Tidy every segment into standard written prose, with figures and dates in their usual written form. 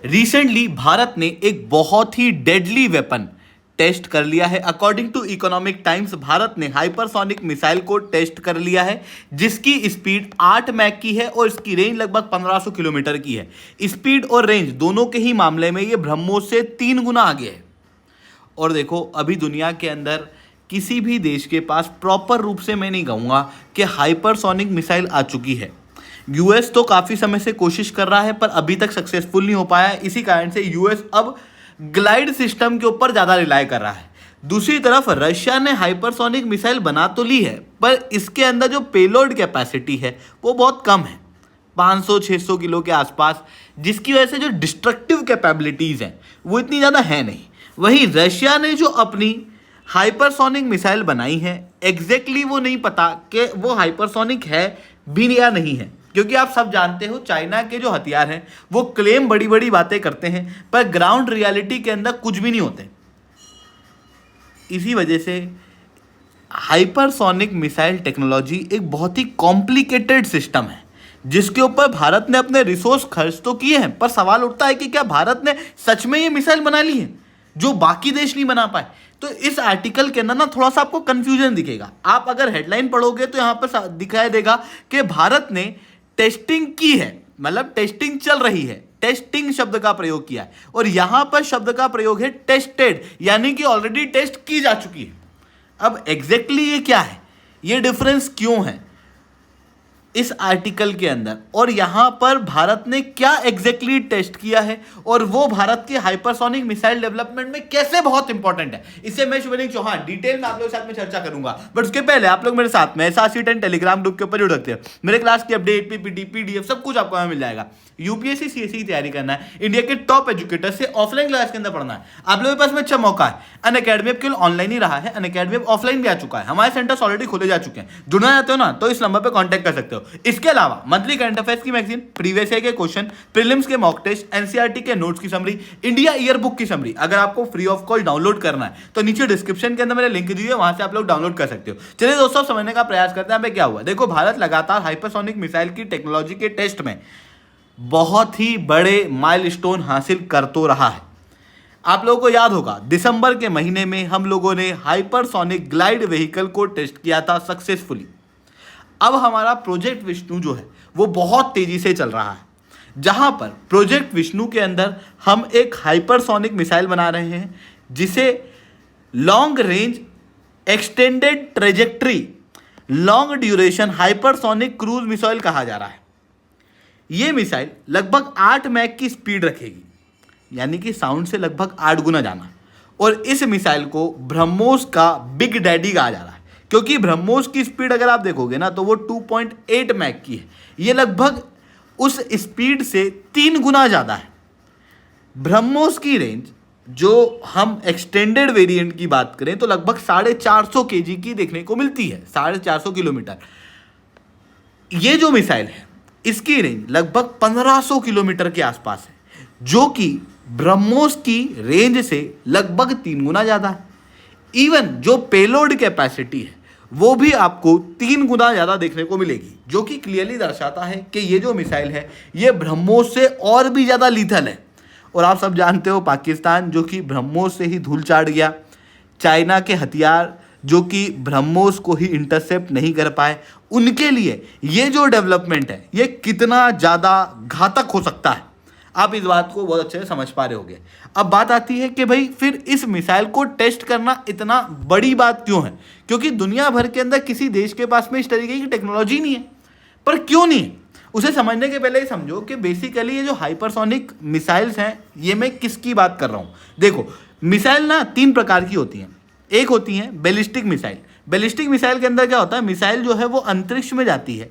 Recently Bharat ने एक बहुत ही डेडली वेपन टेस्ट कर लिया है। According to Economic Times Bharat ने हाइपरसोनिक मिसाइल को टेस्ट कर लिया है जिसकी स्पीड 8 मैक की है और इसकी रेंज लगभग 1500 किलोमीटर की है। स्पीड और रेंज दोनों के ही मामले में ये ब्रह्मोस से 3 गुना आगे है। और देखो अभी दुनिया के अंदर किसी भी देश के पास प्रॉपर रूप से मैं नहीं कहूँगा कि हाइपरसोनिक मिसाइल आ चुकी है। यूएस तो काफ़ी समय से कोशिश कर रहा है पर अभी तक सक्सेसफुल नहीं हो पाया है। इसी कारण से यूएस अब ग्लाइड सिस्टम के ऊपर ज़्यादा रिलाय कर रहा है। दूसरी तरफ रशिया ने हाइपरसोनिक मिसाइल बना तो ली है पर इसके अंदर जो पेलोड कैपेसिटी है वो बहुत कम है, 500-600 किलो के आसपास, जिसकी वजह से जो डिस्ट्रक्टिव कैपेबिलिटीज़ हैं वो इतनी ज़्यादा है नहीं। वहीं रशिया ने जो अपनी हाइपरसोनिक मिसाइल बनाई है एग्जैक्टली वो नहीं पता कि वो हाइपरसोनिक है भी या नहीं है, क्योंकि आप सब जानते हो चाइना के जो हथियार हैं वो क्लेम बड़ी बड़ी बातें करते हैं पर ग्राउंड रियलिटी के अंदर कुछ भी नहीं होते। इसी वजह से हाइपरसोनिक मिसाइल टेक्नोलॉजी एक बहुत ही कॉम्प्लिकेटेड सिस्टम है जिसके ऊपर भारत ने अपने रिसोर्स खर्च तो किए हैं पर सवाल उठता है कि क्या भारत ने सच में ये मिसाइल बना ली है जो बाकी देश नहीं बना पाए। तो इस आर्टिकल के अंदर ना थोड़ा सा आपको कंफ्यूजन दिखेगा। आप अगर हेडलाइन पढ़ोगे तो यहाँ पर दिखाई देगा कि भारत ने टेस्टिंग की है, मतलब टेस्टिंग चल रही है, टेस्टिंग शब्द का प्रयोग किया है और यहां पर शब्द का प्रयोग है टेस्टेड, यानी कि ऑलरेडी टेस्ट की जा चुकी है। अब एग्जैक्टली ये क्या है, ये डिफरेंस क्यों है इस आर्टिकल के अंदर और यहां पर भारत ने क्या एग्जैक्टली टेस्ट किया है और वो भारत के हाइपरसोनिक मिसाइल डेवलपमेंट में कैसे बहुत इंपॉर्टेंट है, इससे मैं शुभलिंग चौहान डिटेल में आप लोगों के साथ में चर्चा करूंगा। बट उसके पहले आप लोग मेरे साथ में SRC10 टेलीग्राम ग्रुप के ऊपर जुड़ सकते हैं। मेरे क्लास की अपडेट पीपीटी पीडीएफ सब कुछ आपको मिल जाएगा। यूपीएससी सीएससी की तैयारी करना है, इंडिया के टॉप एजुकेटर से ऑफलाइन क्लास के अंदर पढ़ना है, आप लोगों के पास में अच्छा मौका है। अनअकैडमी अब केवल ऑनलाइन ही रहा है, अनअकैडमी अब ऑफलाइन भी आ चुका है। हमारे सेंटर्स ऑलरेडी खोले जा चुके हैं। जुड़ना चाहते हो ना तो इस नंबर पर कॉन्टैक्ट कर सकते हो। इसके अलावा मंथली करंट अफेयर्स की मैगजीन, प्रीवियस ईयर के क्वेश्चन, प्रीलिम्स के मॉक टेस्ट, एनसीईआरटी के नोट्स की समरी, इंडिया ईयर बुक की समरी अगर आपको फ्री ऑफ कॉस्ट डाउनलोड करना है तो नीचे डिस्क्रिप्शन के अंदर मैंने लिंक दी है, वहां से आप लोग डाउनलोड कर सकते हो। चलिए दोस्तों समझने का प्रयास करते हैं क्या हुआ। देखो भारत लगातार हाइपरसोनिक मिसाइल की टेक्नोलॉजी के टेस्ट में बहुत ही बड़े माइलस्टोन हासिल कर तो रहा है। आप लोगों को याद होगा दिसंबर के महीने में हम लोगों ने हाइपरसोनिक ग्लाइड व्हीकल को टेस्ट किया था सक्सेसफुली। अब हमारा प्रोजेक्ट विष्णु जो है वो बहुत तेजी से चल रहा है, जहां पर प्रोजेक्ट विष्णु के अंदर हम एक हाइपरसोनिक मिसाइल बना रहे हैं जिसे long range extended trajectory long duration hypersonic cruise missile कहा जा रहा है। यह मिसाइल लगभग 8 मैक की स्पीड रखेगी, यानी कि साउंड से लगभग 8 गुना जाना, और इस मिसाइल को ब्रह्मोस का बिग डैडी कहा जा रहा है क्योंकि ब्रह्मोस की स्पीड अगर आप देखोगे ना तो वो 2.8 मैक की है। ये लगभग उस स्पीड से 3 गुना ज़्यादा है। ब्रह्मोस की रेंज जो हम एक्सटेंडेड वेरिएंट की बात करें तो लगभग 450 kg की देखने को मिलती है, 450 किलोमीटर। ये जो मिसाइल है इसकी रेंज लगभग 1500 किलोमीटर के आसपास है, जो कि ब्रह्मोस की रेंज से लगभग 3 गुना ज़्यादा है। इवन जो पेलोड कैपेसिटी है वो भी आपको 3 गुना ज़्यादा देखने को मिलेगी, जो कि क्लियरली दर्शाता है कि ये जो मिसाइल है ये ब्रह्मोस से और भी ज़्यादा लीथल है। और आप सब जानते हो पाकिस्तान जो कि ब्रह्मोस से ही धूल चाट गया, चाइना के हथियार जो कि ब्रह्मोस को ही इंटरसेप्ट नहीं कर पाए, उनके लिए ये जो डेवलपमेंट है ये कितना ज़्यादा घातक हो सकता है, आप इस बात को बहुत अच्छे से समझ पा रहे होंगे। अब बात आती है कि भाई फिर इस मिसाइल को टेस्ट करना इतना बड़ी बात क्यों है, क्योंकि दुनिया भर के अंदर किसी देश के पास में इस तरीके की टेक्नोलॉजी नहीं है। पर क्यों नहीं है उसे समझने के पहले ही समझो कि बेसिकली ये जो हाइपरसोनिक मिसाइल्स हैं ये मैं किसकी बात कर रहा हूँ। देखो मिसाइल ना 3 प्रकार की होती हैं। एक होती है बैलिस्टिक मिसाइल। बैलिस्टिक मिसाइल के अंदर क्या होता है, मिसाइल जो है वो अंतरिक्ष में जाती है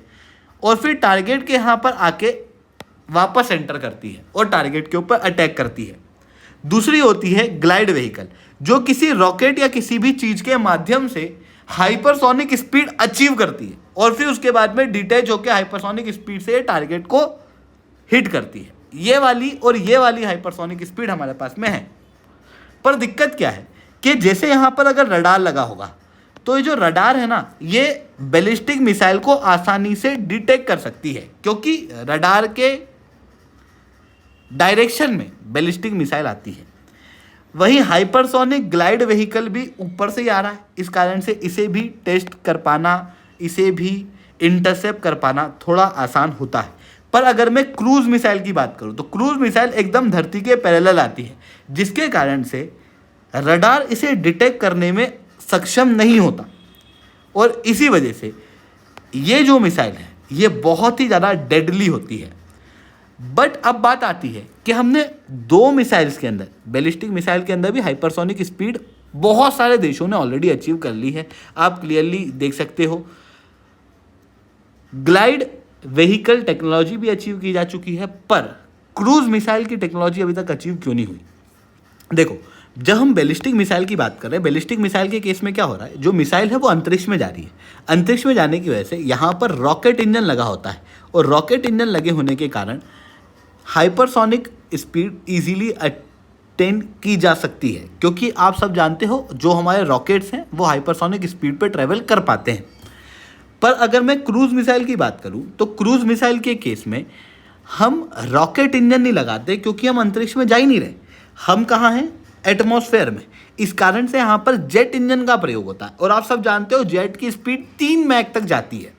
और फिर टारगेट के यहाँ पर आके वापस एंटर करती है और टारगेट के ऊपर अटैक करती है। दूसरी होती है ग्लाइड व्हीकल, जो किसी रॉकेट या किसी भी चीज़ के माध्यम से हाइपरसोनिक स्पीड अचीव करती है और फिर उसके बाद में डिटैच होकर हाइपरसोनिक स्पीड से टारगेट को हिट करती है। ये वाली और ये वाली हाइपरसोनिक स्पीड हमारे पास में है। पर दिक्कत क्या है कि जैसे यहाँ पर अगर रडार लगा होगा तो ये जो रडार है ना ये बैलिस्टिक मिसाइल को आसानी से डिटेक्ट कर सकती है, क्योंकि रडार के डायरेक्शन में बैलिस्टिक मिसाइल आती है। वहीं हाइपरसोनिक ग्लाइड व्हीकल भी ऊपर से ही आ रहा है, इस कारण से इसे भी टेस्ट कर पाना, इसे भी इंटरसेप्ट कर पाना थोड़ा आसान होता है। पर अगर मैं क्रूज मिसाइल की बात करूं तो क्रूज मिसाइल एकदम धरती के पैरेलल आती है, जिसके कारण से रडार इसे डिटेक्ट करने में सक्षम नहीं होता, और इसी वजह से ये जो मिसाइल है ये बहुत ही ज़्यादा डेडली होती है। बट अब बात आती है कि हमने दो मिसाइल्स के अंदर, बैलिस्टिक मिसाइल के अंदर भी हाइपरसोनिक स्पीड बहुत सारे देशों ने ऑलरेडी अचीव कर ली है, आप क्लियरली देख सकते हो। ग्लाइड व्हीकल टेक्नोलॉजी भी अचीव की जा चुकी है, पर क्रूज मिसाइल की टेक्नोलॉजी अभी तक अचीव क्यों नहीं हुई? देखो, जब हम बैलिस्टिक मिसाइल की बात कर रहे हैं, बैलिस्टिक मिसाइल के केस में क्या हो रहा है, जो मिसाइल है वो अंतरिक्ष में जा रही है। अंतरिक्ष में जाने की वजह से यहाँ पर रॉकेट इंजन लगा होता है, और रॉकेट इंजन लगे होने के कारण हाइपरसोनिक स्पीड इजीली अटेन की जा सकती है, क्योंकि आप सब जानते हो जो हमारे रॉकेट्स हैं वो हाइपरसोनिक स्पीड पर ट्रैवल कर पाते हैं। पर अगर मैं क्रूज मिसाइल की बात करूं तो क्रूज मिसाइल के केस में हम रॉकेट इंजन नहीं लगाते, क्योंकि हम अंतरिक्ष में जा ही नहीं रहे, हम कहाँ हैं, एटमॉस्फेयर में। इस कारण से यहाँ पर जेट इंजन का प्रयोग होता है, और आप सब जानते हो जेट की स्पीड 3 मैक तक जाती है।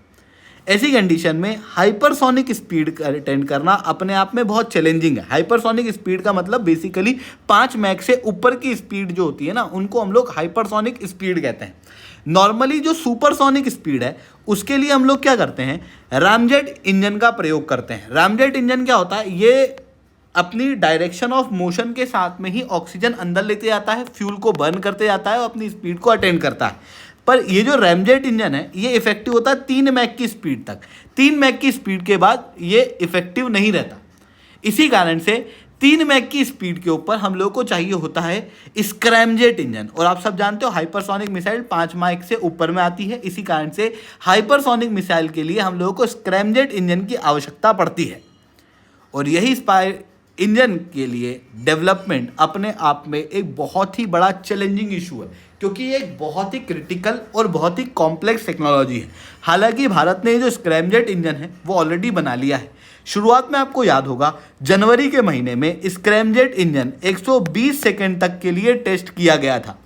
ऐसी कंडीशन में हाइपरसोनिक स्पीड अटेंड करना अपने आप में बहुत चैलेंजिंग है। हाइपरसोनिक स्पीड का मतलब बेसिकली 5 मैक से ऊपर की स्पीड जो होती है ना, उनको हम लोग हाइपरसोनिक स्पीड कहते हैं। नॉर्मली जो सुपरसोनिक स्पीड है उसके लिए हम लोग क्या करते हैं, रामजेट इंजन का प्रयोग करते हैं। रामजेट इंजन क्या होता है, ये अपनी डायरेक्शन ऑफ मोशन के साथ में ही ऑक्सीजन अंदर लेते जाता है, फ्यूल को बर्न करते जाता है और अपनी स्पीड को अटेंड करता है। पर ये जो रैमजेट इंजन है ये इफेक्टिव होता है 3 मैक की स्पीड तक। 3 मैक की स्पीड के बाद ये इफेक्टिव नहीं रहता। इसी कारण से 3 मैक की स्पीड के ऊपर हम लोग को चाहिए होता है स्क्रैमजेट इंजन, और आप सब जानते हो हाइपरसोनिक मिसाइल 5 मैक से ऊपर में आती है। इसी कारण से हाइपरसोनिक मिसाइल के लिए हम लोगों को स्क्रैमजेट इंजन की आवश्यकता पड़ती है, और यही स्पाई इंजन के लिए डेवलपमेंट अपने आप में एक बहुत ही बड़ा चैलेंजिंग इशू है, क्योंकि ये एक बहुत ही क्रिटिकल और बहुत ही कॉम्प्लेक्स टेक्नोलॉजी है। हालांकि भारत ने जो स्क्रैमजेट इंजन है वो ऑलरेडी बना लिया है। शुरुआत में आपको याद होगा जनवरी के महीने में स्क्रैमजेट इंजन 120 सेकंड तक के लिए टेस्ट किया गया था।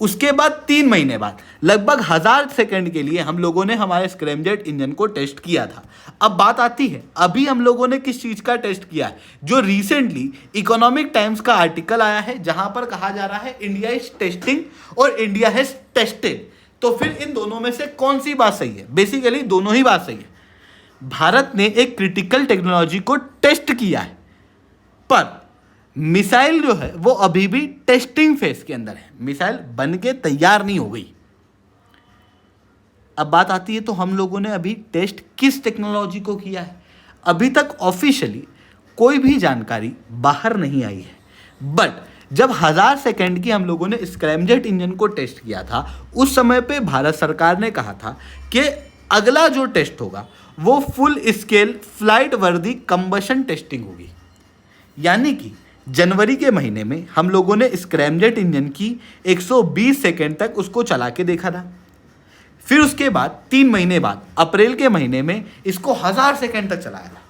उसके बाद 3 महीने बाद लगभग 1000 सेकंड के लिए हम लोगों ने हमारे स्क्रैमजेट इंजन को टेस्ट किया था। अब बात आती है अभी हम लोगों ने किस चीज़ का टेस्ट किया है, जो रिसेंटली इकोनॉमिक टाइम्स का आर्टिकल आया है जहां पर कहा जा रहा है इंडिया इज टेस्टिंग और इंडिया हैज टेस्टेड। तो फिर इन दोनों में से कौन सी बात सही है? बेसिकली दोनों ही बात सही है। भारत ने एक क्रिटिकल टेक्नोलॉजी को टेस्ट किया है, पर मिसाइल जो है वो अभी भी टेस्टिंग फेज के अंदर है, मिसाइल बन के तैयार नहीं हो गई। अब बात आती है तो हम लोगों ने अभी टेस्ट किस टेक्नोलॉजी को किया है? अभी तक ऑफिशियली कोई भी जानकारी बाहर नहीं आई है, बट जब 1000 सेकंड की हम लोगों ने स्क्रैमजेट इंजन को टेस्ट किया था उस समय पे भारत सरकार ने कहा था कि अगला जो टेस्ट होगा वो फुल स्केल फ्लाइट वर्दी कंबशन टेस्टिंग होगी। यानी कि जनवरी के महीने में हम लोगों ने स्क्रैमजेट इंजन की 120 सेकंड तक उसको चला के देखा था। फिर उसके बाद 3 महीने बाद अप्रैल के महीने में इसको 1000 सेकंड तक चलाया था।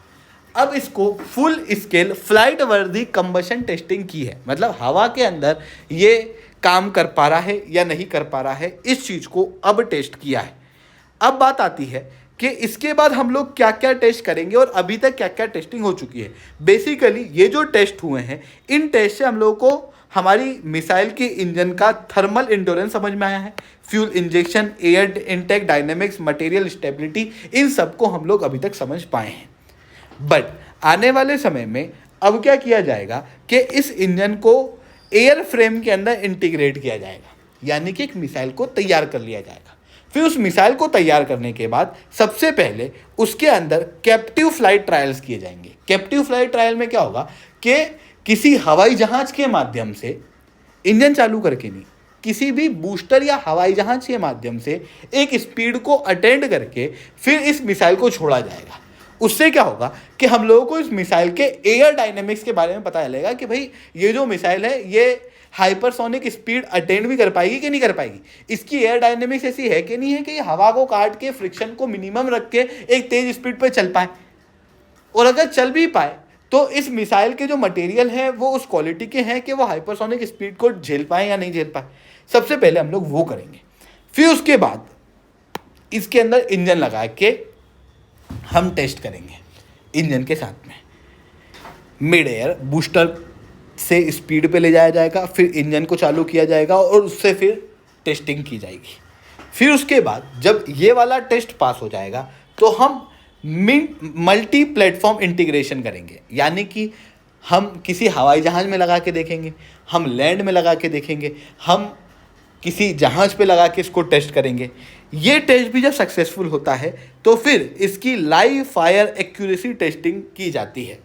अब इसको फुल स्केल फ्लाइट वर्दी कंबशन टेस्टिंग की है, मतलब हवा के अंदर ये काम कर पा रहा है या नहीं कर पा रहा है, इस चीज़ को अब टेस्ट किया है। अब बात आती है कि इसके बाद हम लोग क्या क्या टेस्ट करेंगे और अभी तक क्या क्या टेस्टिंग हो चुकी है। बेसिकली ये जो टेस्ट हुए हैं इन टेस्ट से हम लोगों को हमारी मिसाइल के इंजन का थर्मल इंड्योरेंस समझ में आया है, fuel injection, air intake, dynamics, material stability, इन सबको हम लोग अभी तक समझ पाए हैं। बट आने वाले समय में अब क्या किया जाएगा कि इस इंजन को एयर फ्रेम के अंदर इंटीग्रेट किया जाएगा, यानी कि एक मिसाइल को तैयार कर लिया जाएगा। फिर उस मिसाइल को तैयार करने के बाद सबसे पहले उसके अंदर कैप्टिव फ्लाइट ट्रायल्स किए जाएंगे। कैप्टिव फ्लाइट ट्रायल में क्या होगा कि किसी हवाई जहाज के माध्यम से, इंजन चालू करके नहीं, किसी भी बूस्टर या हवाई जहाज के माध्यम से एक स्पीड को अटेंड करके फिर इस मिसाइल को छोड़ा जाएगा। उससे क्या होगा कि हम लोगों को इस मिसाइल के एयर डायनेमिक्स के बारे में पता चलेगा कि भाई ये जो मिसाइल है ये हाइपरसोनिक स्पीड अटेंड भी कर पाएगी कि नहीं कर पाएगी, इसकी एयर डायनेमिक्स ऐसी है कि नहीं है कि ये हवा को काट के फ्रिक्शन को मिनिमम रख के एक तेज स्पीड पर चल पाए, और अगर चल भी पाए तो इस मिसाइल के जो मटेरियल है वो उस क्वालिटी के हैं कि वो हाइपरसोनिक स्पीड को झेल पाए या नहीं झेल पाए। सबसे पहले हम लोग वो करेंगे। फिर उसके बाद इसके अंदर इंजन लगा के हम टेस्ट करेंगे इंजन के साथ में। मिड एयर बूस्टर से स्पीड पे ले जाया जाएगा, फिर इंजन को चालू किया जाएगा और उससे फिर टेस्टिंग की जाएगी। फिर उसके बाद जब ये वाला टेस्ट पास हो जाएगा तो हम मल्टी प्लेटफॉर्म इंटीग्रेशन करेंगे, यानी कि हम किसी हवाई जहाज़ में लगा के देखेंगे, हम लैंड में लगा के देखेंगे, हम किसी जहाज़ पे लगा के इसको टेस्ट करेंगे। ये टेस्ट भी जब सक्सेसफुल होता है तो फिर इसकी लाइव फायर एक्यूरेसी टेस्टिंग की जाती है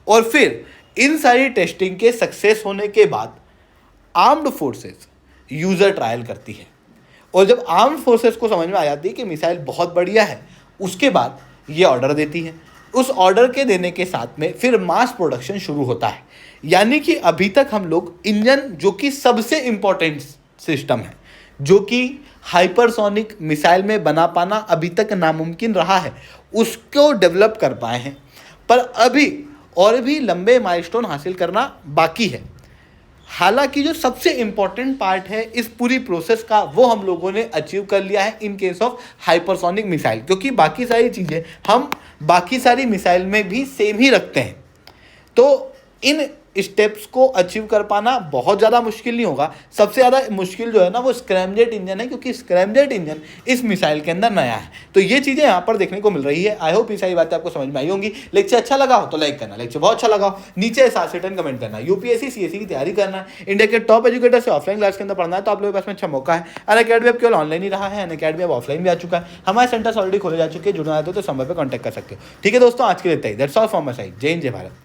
और फिर इन सारी टेस्टिंग के सक्सेस होने के बाद आर्म्ड फोर्सेस यूज़र ट्रायल करती है और जब आर्म्ड फोर्सेस को समझ में आ जाती है कि मिसाइल बहुत बढ़िया है, उसके बाद ये ऑर्डर देती है। उस ऑर्डर के देने के साथ में फिर मास प्रोडक्शन शुरू होता है। यानी कि अभी तक हम लोग इंजन, जो कि सबसे इम्पोर्टेंट सिस्टम है, जो कि हाइपरसोनिक मिसाइल में बना पाना अभी तक नामुमकिन रहा है, उसको डेवलप कर पाए हैं। पर अभी और भी लंबे माइलस्टोन हासिल करना बाकी है। हालांकि जो सबसे इम्पॉर्टेंट पार्ट है इस पूरी प्रोसेस का वो हम लोगों ने अचीव कर लिया है in case of hypersonic missile, क्योंकि बाकी सारी चीज़ें हम बाकी सारी मिसाइल में भी सेम ही रखते हैं। तो इन स्टेप्स को अचीव कर पाना बहुत ज़्यादा मुश्किल नहीं होगा। सबसे ज़्यादा मुश्किल जो है ना वो स्क्रैमजेट इंजन है, क्योंकि स्क्रैमजेट इंजन इस मिसाइल के अंदर नया है। तो ये चीज़ें यहाँ पर देखने को मिल रही है। आई होप ये सारी बातें आपको समझ में आई होंगी। लेक्चर अच्छा लगा हो तो लाइक करना, लेक्चर बहुत अच्छा लगा हो नीचे 7 कमेंट करना। यूपीएससी सीएससी की तैयारी करना है, इंडिया के टॉप एजुकेटर से ऑफलाइन क्लास के अंदर पढ़ना है तो आप लोगों के पास में अच्छा मौका है। अनअकैडमी अब केवल ऑनलाइन ही रहा है, अनअकैडमी अब ऑफलाइन भी आ चुका है। हमारे सेंटर्स ऑलरेडी खोले जा चुके हैं, जुड़ना है तो समय पर कॉन्टैक्ट कर सकते हो। ठीक है दोस्तों, आज के लिए इतना ही। That's all from my side. जय हिंद, जय भारत।